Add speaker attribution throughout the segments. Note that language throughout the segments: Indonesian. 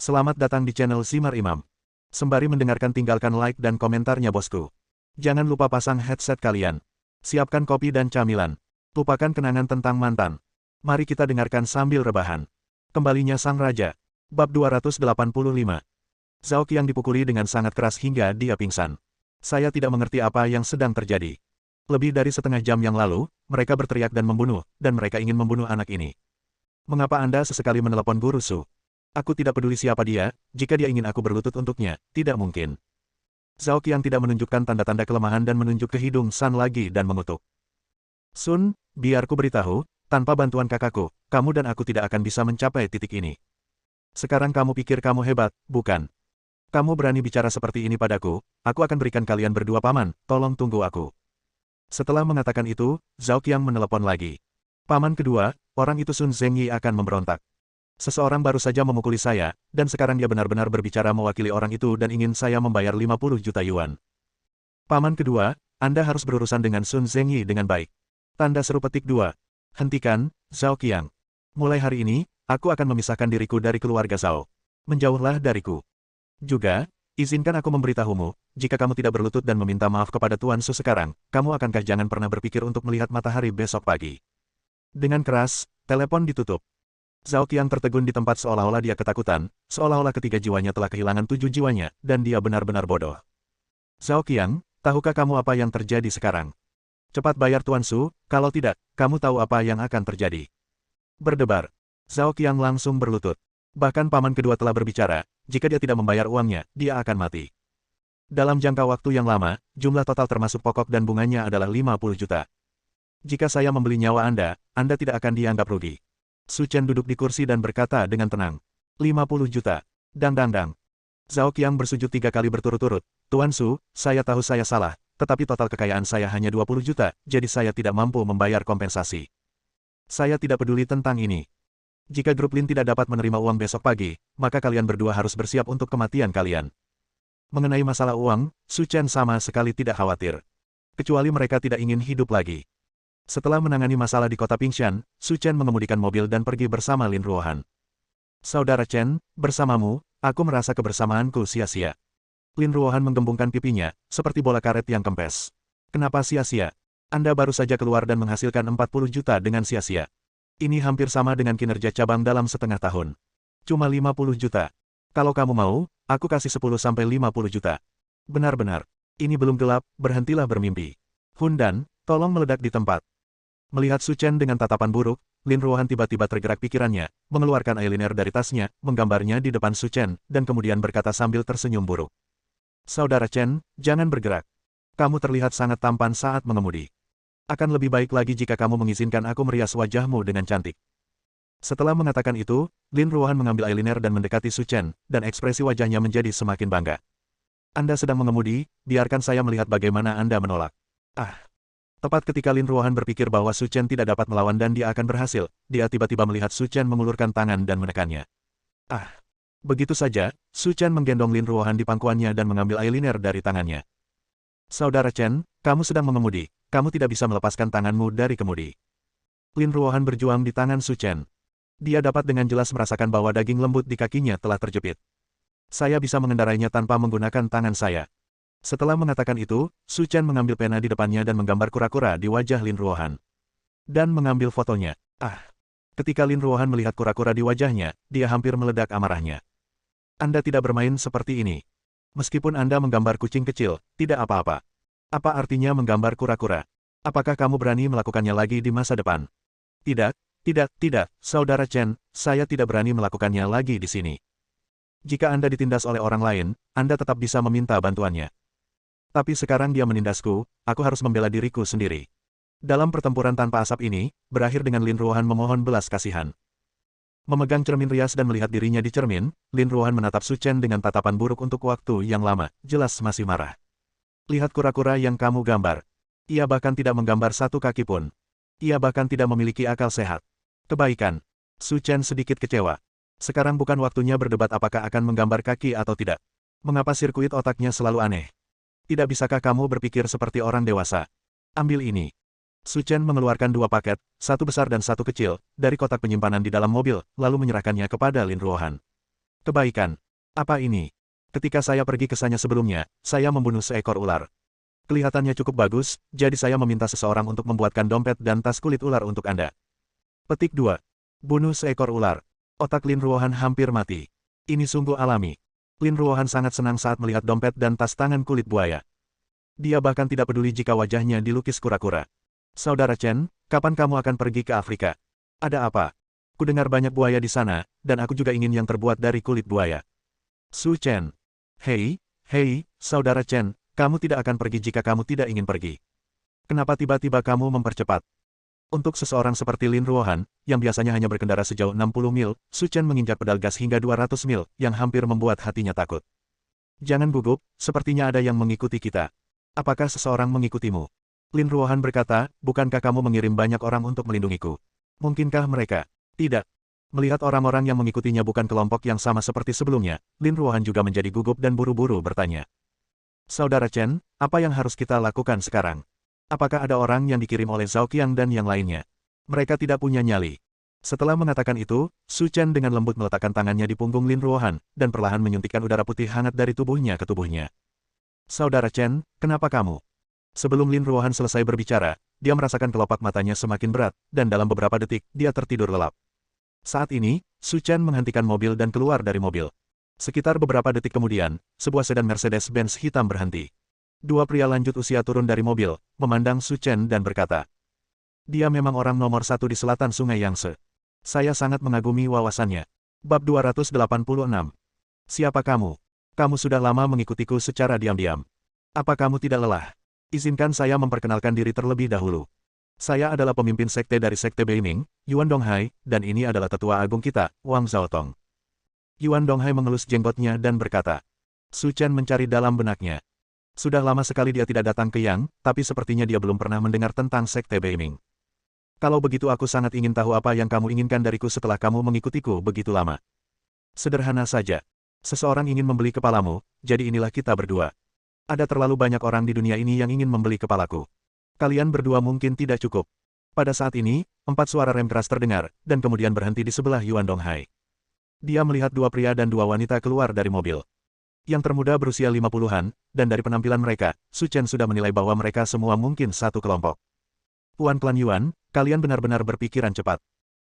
Speaker 1: Selamat datang di channel Simar Imam. Sembari mendengarkan tinggalkan like dan komentarnya bosku. Jangan lupa pasang headset kalian. Siapkan kopi dan camilan. Lupakan kenangan tentang mantan. Mari kita dengarkan sambil rebahan. Kembalinya Sang Raja. Bab 285. Zhao Qiang dipukuli dengan sangat keras hingga dia pingsan. Saya tidak mengerti apa yang sedang terjadi. Lebih dari setengah jam yang lalu, mereka berteriak dan membunuh, dan mereka ingin membunuh anak ini. Mengapa Anda sesekali menelepon Guru Su? Aku tidak peduli siapa dia, jika dia ingin aku berlutut untuknya, tidak mungkin. Zhao Qiang tidak menunjukkan tanda-tanda kelemahan dan menunjuk ke hidung San lagi dan mengutuk. Sun, biar ku beritahu, tanpa bantuan kakakku, kamu dan aku tidak akan bisa mencapai titik ini. Sekarang kamu pikir kamu hebat, bukan? Kamu berani bicara seperti ini padaku, aku akan berikan kalian berdua paman, tolong tunggu aku. Setelah mengatakan itu, Zhao Qiang menelepon lagi. Paman kedua, orang itu Sun Zhengyi akan memberontak. Seseorang baru saja memukuli saya, dan sekarang dia benar-benar berbicara mewakili orang itu dan ingin saya membayar 50 juta yuan. Paman kedua, Anda harus berurusan dengan Sun Zhengyi dengan baik. Tanda seru petik 2. Hentikan, Zhao Qiang. Mulai hari ini, aku akan memisahkan diriku dari keluarga Zhao. Menjauhlah dariku. Juga, izinkan aku memberitahumu, jika kamu tidak berlutut dan meminta maaf kepada Tuan Su sekarang, kamu akankah jangan pernah berpikir untuk melihat matahari besok pagi. Dengan keras, telepon ditutup. Zhao Qiang tertegun di tempat seolah-olah dia ketakutan, seolah-olah ketiga jiwanya telah kehilangan 7 jiwanya, dan dia benar-benar bodoh. Zhao Qiang, tahukah kamu apa yang terjadi sekarang? Cepat bayar Tuan Su, kalau tidak, kamu tahu apa yang akan terjadi. Berdebar. Zhao Qiang langsung berlutut. Bahkan paman kedua telah berbicara, jika dia tidak membayar uangnya, dia akan mati. Dalam jangka waktu yang lama, jumlah total termasuk pokok dan bunganya adalah 50 juta. Jika saya membeli nyawa Anda tidak akan dianggap rugi. Su Chen duduk di kursi dan berkata dengan tenang. 50 juta. Dang. Zhao Qiang bersujud 3 kali berturut-turut. Tuan Su, saya tahu saya salah, tetapi total kekayaan saya hanya 20 juta, jadi saya tidak mampu membayar kompensasi. Saya tidak peduli tentang ini. Jika grup Lin tidak dapat menerima uang besok pagi, maka kalian berdua harus bersiap untuk kematian kalian. Mengenai masalah uang, Su Chen sama sekali tidak khawatir. Kecuali mereka tidak ingin hidup lagi. Setelah menangani masalah di kota Pingshan, Su Chen mengemudikan mobil dan pergi bersama Lin Ruohan. Saudara Chen, bersamamu, aku merasa kebersamaanku sia-sia. Lin Ruohan menggembungkan pipinya, seperti bola karet yang kempes. Kenapa sia-sia? Anda baru saja keluar dan menghasilkan 40 juta dengan sia-sia. Ini hampir sama dengan kinerja cabang dalam setengah tahun. Cuma 50 juta. Kalau kamu mau, aku kasih 10-50 juta. Benar-benar. Ini belum gelap, berhentilah bermimpi. Hundan, tolong meledak di tempat. Melihat Su Chen dengan tatapan buruk, Lin Ruohan tiba-tiba tergerak pikirannya, mengeluarkan eyeliner dari tasnya, menggambarnya di depan Su Chen, dan kemudian berkata sambil tersenyum buruk. Saudara Chen, jangan bergerak. Kamu terlihat sangat tampan saat mengemudi. Akan lebih baik lagi jika kamu mengizinkan aku merias wajahmu dengan cantik. Setelah mengatakan itu, Lin Ruohan mengambil eyeliner dan mendekati Su Chen, dan ekspresi wajahnya menjadi semakin bangga. Anda sedang mengemudi, biarkan saya melihat bagaimana Anda menolak. Tepat ketika Lin Ruohan berpikir bahwa Su Chen tidak dapat melawan dan dia akan berhasil, dia tiba-tiba melihat Su Chen mengulurkan tangan dan menekannya. Begitu saja, Su Chen menggendong Lin Ruohan di pangkuannya dan mengambil eyeliner dari tangannya. Saudara Chen, kamu sedang mengemudi, kamu tidak bisa melepaskan tanganmu dari kemudi. Lin Ruohan berjuang di tangan Su Chen. Dia dapat dengan jelas merasakan bahwa daging lembut di kakinya telah terjepit. Saya bisa mengendarainya tanpa menggunakan tangan saya. Setelah mengatakan itu, Su Chen mengambil pena di depannya dan menggambar kura-kura di wajah Lin Ruohan. Dan mengambil fotonya. Ketika Lin Ruohan melihat kura-kura di wajahnya, dia hampir meledak amarahnya. Anda tidak bermain seperti ini. Meskipun Anda menggambar kucing kecil, tidak apa-apa. Apa artinya menggambar kura-kura? Apakah kamu berani melakukannya lagi di masa depan? Tidak, Saudara Chen, saya tidak berani melakukannya lagi di sini. Jika Anda ditindas oleh orang lain, Anda tetap bisa meminta bantuannya. Tapi sekarang dia menindasku, aku harus membela diriku sendiri. Dalam pertempuran tanpa asap ini, berakhir dengan Lin Ruohan memohon belas kasihan. Memegang cermin rias dan melihat dirinya di cermin, Lin Ruohan menatap Su Chen dengan tatapan buruk untuk waktu yang lama, jelas masih marah. Lihat kura-kura yang kamu gambar. Ia bahkan tidak menggambar satu kaki pun. Ia bahkan tidak memiliki akal sehat. Kebaikan. Su Chen sedikit kecewa. Sekarang bukan waktunya berdebat apakah akan menggambar kaki atau tidak. Mengapa sirkuit otaknya selalu aneh? Tidak bisakah kamu berpikir seperti orang dewasa? Ambil ini. Su Chen mengeluarkan 2 paket, satu besar dan satu kecil, dari kotak penyimpanan di dalam mobil, lalu menyerahkannya kepada Lin Ruohan. Kebaikan. Apa ini? Ketika saya pergi ke sana sebelumnya, saya membunuh seekor ular. Kelihatannya cukup bagus, jadi saya meminta seseorang untuk membuatkan dompet dan tas kulit ular untuk Anda. Petik 2. Bunuh seekor ular. Otak Lin Ruohan hampir mati. Ini sungguh alami. Lin Ruohan sangat senang saat melihat dompet dan tas tangan kulit buaya. Dia bahkan tidak peduli jika wajahnya dilukis kura-kura. Saudara Chen, kapan kamu akan pergi ke Afrika? Ada apa? Kudengar banyak buaya di sana, dan aku juga ingin yang terbuat dari kulit buaya. Su Chen. Hei, Saudara Chen, kamu tidak akan pergi jika kamu tidak ingin pergi. Kenapa tiba-tiba kamu mempercepat? Untuk seseorang seperti Lin Ruohan, yang biasanya hanya berkendara sejauh 60 mil, Su Chen menginjak pedal gas hingga 200 mil, yang hampir membuat hatinya takut. Jangan gugup, sepertinya ada yang mengikuti kita. Apakah seseorang mengikutimu? Lin Ruohan berkata, bukankah kamu mengirim banyak orang untuk melindungiku? Mungkinkah mereka? Tidak. Melihat orang-orang yang mengikutinya bukan kelompok yang sama seperti sebelumnya, Lin Ruohan juga menjadi gugup dan buru-buru bertanya. Saudara Chen, apa yang harus kita lakukan sekarang? Apakah ada orang yang dikirim oleh Zhao Qiang dan yang lainnya? Mereka tidak punya nyali. Setelah mengatakan itu, Su Chen dengan lembut meletakkan tangannya di punggung Lin Ruohan, dan perlahan menyuntikkan udara putih hangat dari tubuhnya ke tubuhnya. Saudara Chen, kenapa kamu? Sebelum Lin Ruohan selesai berbicara, dia merasakan kelopak matanya semakin berat, dan dalam beberapa detik, dia tertidur lelap. Saat ini, Su Chen menghentikan mobil dan keluar dari mobil. Sekitar beberapa detik kemudian, sebuah sedan Mercedes-Benz hitam berhenti. Dua pria lanjut usia turun dari mobil, memandang Su Chen dan berkata, dia memang orang nomor satu di selatan Sungai Yangtze. Saya sangat mengagumi wawasannya. Bab 286. Siapa kamu? Kamu sudah lama mengikutiku secara diam-diam. Apa kamu tidak lelah? Izinkan saya memperkenalkan diri terlebih dahulu. Saya adalah pemimpin sekte dari Sekte Beiming, Yuan Donghai, dan ini adalah tetua agung kita, Wang Zhaotong. Yuan Donghai mengelus jenggotnya dan berkata. Su Chen mencari dalam benaknya. Sudah lama sekali dia tidak datang ke Yang, tapi sepertinya dia belum pernah mendengar tentang Sekte Beiming. Kalau begitu aku sangat ingin tahu apa yang kamu inginkan dariku setelah kamu mengikutiku begitu lama. Sederhana saja. Seseorang ingin membeli kepalamu, jadi inilah kita berdua. Ada terlalu banyak orang di dunia ini yang ingin membeli kepalaku. Kalian berdua mungkin tidak cukup. Pada saat ini, 4 suara rem keras terdengar, dan kemudian berhenti di sebelah Yuan Donghai. Dia melihat 2 pria dan 2 wanita keluar dari mobil. Yang termuda berusia 50-an, dan dari penampilan mereka, Su Chen sudah menilai bahwa mereka semua mungkin satu kelompok. Tuan Klan Yuan, kalian benar-benar berpikiran cepat.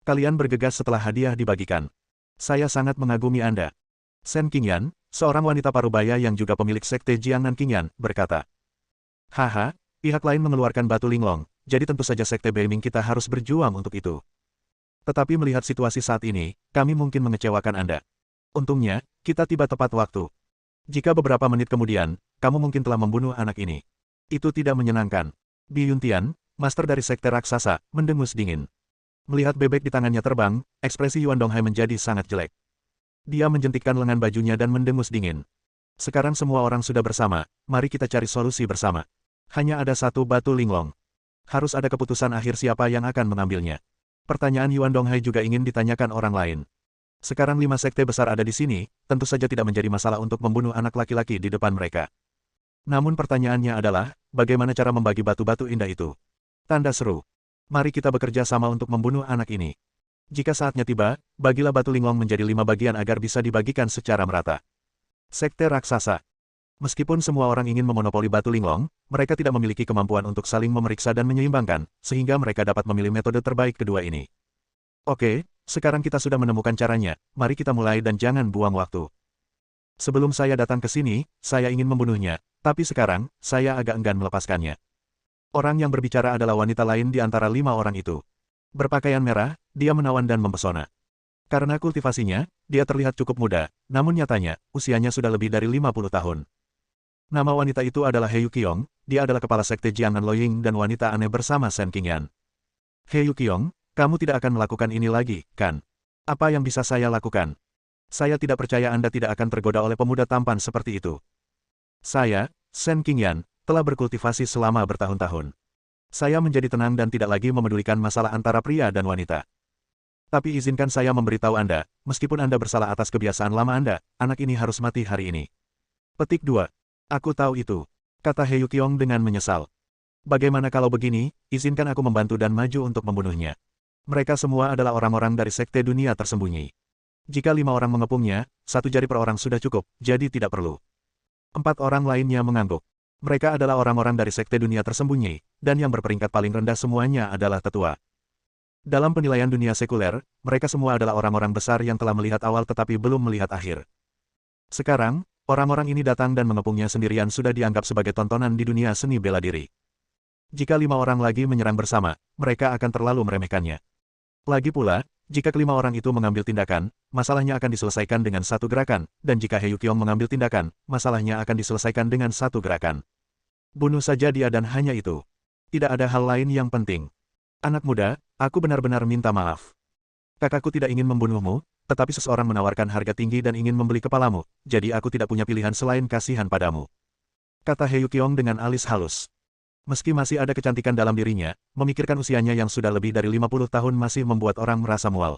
Speaker 1: Kalian bergegas setelah hadiah dibagikan. Saya sangat mengagumi Anda. Shen Qingyan, seorang wanita parubaya yang juga pemilik sekte Jiangnan Qingyan, berkata. Haha, pihak lain mengeluarkan batu linglong, jadi tentu saja sekte Beiming kita harus berjuang untuk itu. Tetapi melihat situasi saat ini, kami mungkin mengecewakan Anda. Untungnya, kita tiba tepat waktu. Jika beberapa menit kemudian, kamu mungkin telah membunuh anak ini. Itu tidak menyenangkan. Bi Yuntian, master dari sekte raksasa, mendengus dingin. Melihat bebek di tangannya terbang, ekspresi Yuan Donghai menjadi sangat jelek. Dia menjentikkan lengan bajunya dan mendengus dingin. Sekarang semua orang sudah bersama, mari kita cari solusi bersama. Hanya ada satu batu linglong. Harus ada keputusan akhir siapa yang akan mengambilnya. Pertanyaan Yuan Donghai juga ingin ditanyakan orang lain. Sekarang 5 sekte besar ada di sini, tentu saja tidak menjadi masalah untuk membunuh anak laki-laki di depan mereka. Namun pertanyaannya adalah, bagaimana cara membagi batu-batu indah itu? Tanda seru. Mari kita bekerja sama untuk membunuh anak ini. Jika saatnya tiba, bagilah batu linglong menjadi 5 bagian agar bisa dibagikan secara merata. Sekte raksasa. Meskipun semua orang ingin memonopoli batu linglong, mereka tidak memiliki kemampuan untuk saling memeriksa dan menyeimbangkan, sehingga mereka dapat memilih metode terbaik kedua ini. Oke, sekarang kita sudah menemukan caranya, mari kita mulai dan jangan buang waktu. Sebelum saya datang ke sini, saya ingin membunuhnya, tapi sekarang, saya agak enggan melepaskannya. Orang yang berbicara adalah wanita lain di antara 5 orang itu. Berpakaian merah, dia menawan dan mempesona. Karena kultivasinya, dia terlihat cukup muda, namun nyatanya, usianya sudah lebih dari 50 tahun. Nama wanita itu adalah He Yuqiong, dia adalah kepala sekte Jiangnan Loying dan wanita aneh bersama Shen Qingyan. He Yuqiong, kamu tidak akan melakukan ini lagi, kan? Apa yang bisa saya lakukan? Saya tidak percaya Anda tidak akan tergoda oleh pemuda tampan seperti itu. Saya, Shen Qingyan, telah berkultivasi selama bertahun-tahun. Saya menjadi tenang dan tidak lagi memedulikan masalah antara pria dan wanita. Tapi izinkan saya memberitahu Anda, meskipun Anda bersalah atas kebiasaan lama Anda, anak ini harus mati hari ini. Petik 2. Aku tahu itu, kata He Yuqiong dengan menyesal. Bagaimana kalau begini, izinkan aku membantu dan maju untuk membunuhnya. Mereka semua adalah orang-orang dari sekte dunia tersembunyi. Jika 5 orang mengepungnya, 1 jari per orang sudah cukup, jadi tidak perlu. 4 orang lainnya mengangguk. Mereka adalah orang-orang dari sekte dunia tersembunyi, dan yang berperingkat paling rendah semuanya adalah tetua. Dalam penilaian dunia sekuler, mereka semua adalah orang-orang besar yang telah melihat awal tetapi belum melihat akhir. Sekarang, orang-orang ini datang dan mengepungnya sendirian sudah dianggap sebagai tontonan di dunia seni bela diri. Jika 5 orang lagi menyerang bersama, mereka akan terlalu meremehkannya. Lagi pula, jika kelima orang itu mengambil tindakan, masalahnya akan diselesaikan dengan satu gerakan, dan jika He Yuqiong mengambil tindakan, masalahnya akan diselesaikan dengan satu gerakan. Bunuh saja dia dan hanya itu. Tidak ada hal lain yang penting. Anak muda, aku benar-benar minta maaf. Kakakku tidak ingin membunuhmu, tetapi seseorang menawarkan harga tinggi dan ingin membeli kepalamu, jadi aku tidak punya pilihan selain kasihan padamu. Kata He Yuqiong dengan alis halus. Meski masih ada kecantikan dalam dirinya, memikirkan usianya yang sudah lebih dari 50 tahun masih membuat orang merasa mual.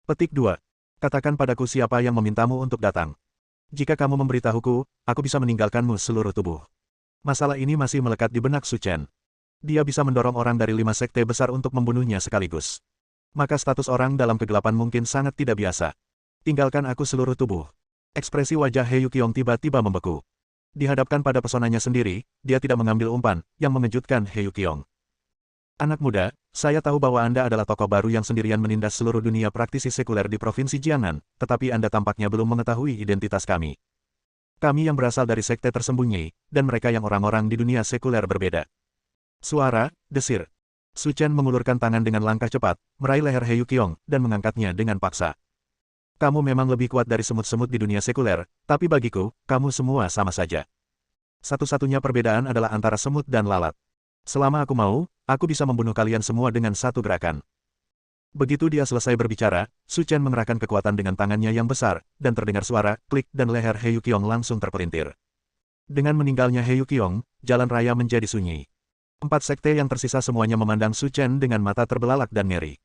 Speaker 1: Petik 2. Katakan padaku siapa yang memintamu untuk datang. Jika kamu memberitahuku, aku bisa meninggalkanmu seluruh tubuh. Masalah ini masih melekat di benak Su Chen. Dia bisa mendorong orang dari 5 sekte besar untuk membunuhnya sekaligus. Maka status orang dalam kegelapan mungkin sangat tidak biasa. Tinggalkan aku seluruh tubuh. Ekspresi wajah He Yuqiong tiba-tiba membeku. Dihadapkan pada pesonanya sendiri, dia tidak mengambil umpan, yang mengejutkan He Yuqiong. Anak muda, saya tahu bahwa Anda adalah tokoh baru yang sendirian menindas seluruh dunia praktisi sekuler di Provinsi Jiangnan, tetapi Anda tampaknya belum mengetahui identitas kami. Kami yang berasal dari sekte tersembunyi, dan mereka yang orang-orang di dunia sekuler berbeda. Suara, desir. Su Chen mengulurkan tangan dengan langkah cepat, meraih leher He Yuqiong, dan mengangkatnya dengan paksa. Kamu memang lebih kuat dari semut-semut di dunia sekuler, tapi bagiku, kamu semua sama saja. Satu-satunya perbedaan adalah antara semut dan lalat. Selama aku mau, aku bisa membunuh kalian semua dengan satu gerakan. Begitu dia selesai berbicara, Su Chen mengerahkan kekuatan dengan tangannya yang besar, dan terdengar suara, klik dan leher He Yuqiong langsung terpelintir. Dengan meninggalnya He Yuqiong, jalan raya menjadi sunyi. 4 sekte yang tersisa semuanya memandang Su Chen dengan mata terbelalak dan ngeri.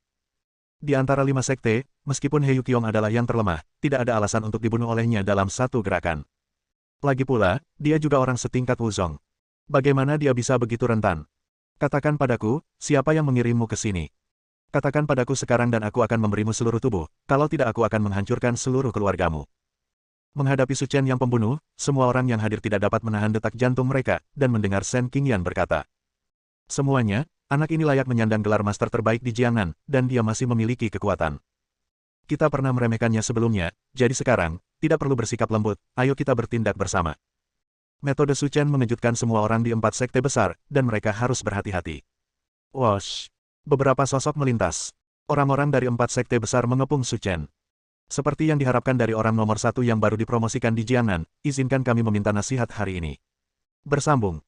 Speaker 1: Di antara 5 sekte, meskipun He Yuqiong adalah yang terlemah, tidak ada alasan untuk dibunuh olehnya dalam satu gerakan. Lagi pula, dia juga orang setingkat Wu Zong. Bagaimana dia bisa begitu rentan? Katakan padaku, siapa yang mengirimmu ke sini? Katakan padaku sekarang dan aku akan memberimu seluruh tubuh, kalau tidak aku akan menghancurkan seluruh keluargamu. Menghadapi Su Chen yang pembunuh, semua orang yang hadir tidak dapat menahan detak jantung mereka, dan mendengar Shen Qingyan berkata. Semuanya, anak ini layak menyandang gelar master terbaik di Jiangnan, dan dia masih memiliki kekuatan. Kita pernah meremehkannya sebelumnya, jadi sekarang, tidak perlu bersikap lembut, ayo kita bertindak bersama. Metode Su Chen mengejutkan semua orang di 4 sekte besar, dan mereka harus berhati-hati. Wosh! Beberapa sosok melintas. Orang-orang dari 4 sekte besar mengepung Su Chen. Seperti yang diharapkan dari orang nomor 1 yang baru dipromosikan di Jiangnan, izinkan kami meminta nasihat hari ini. Bersambung.